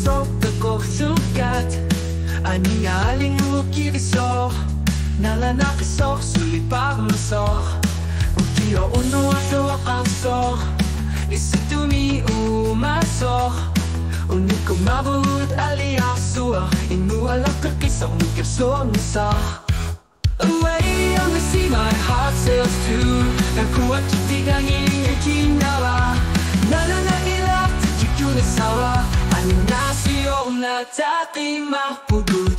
sok ko sugat Ani aling ukirisok Nalanakisok sulit pagmasok Ukiyo uno ato akasok Isitumi umasok Unit ko mabut aliasua Inualak kakisang mukirso nisa Away on the sea my heart sails to Nakuha titigang ikinawa Nananailat titikyunasawa Aning nasiyong na dating mapudut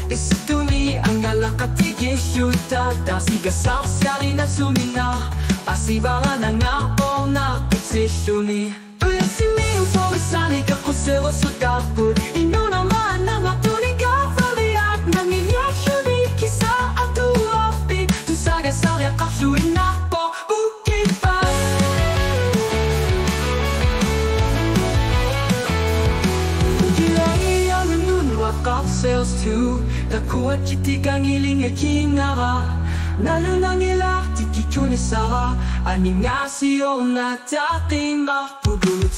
Isituni ang nalakatigil syuta Dasigasaw siyari na sumina Pasibangan ang ako na posisyon Ulasimi ang pagkasanig ako sa wasudapod Ino naman ang matunig kapaliat Nang inyasyon ikisa at uwapit Tusagasal ang kapsuin ako bukid pa Gilay ang nanunwak ako sales too Nakuha kitigang iling ikinara Nalunang ilak tikikyunisara Aning nga siyo na dating mapudut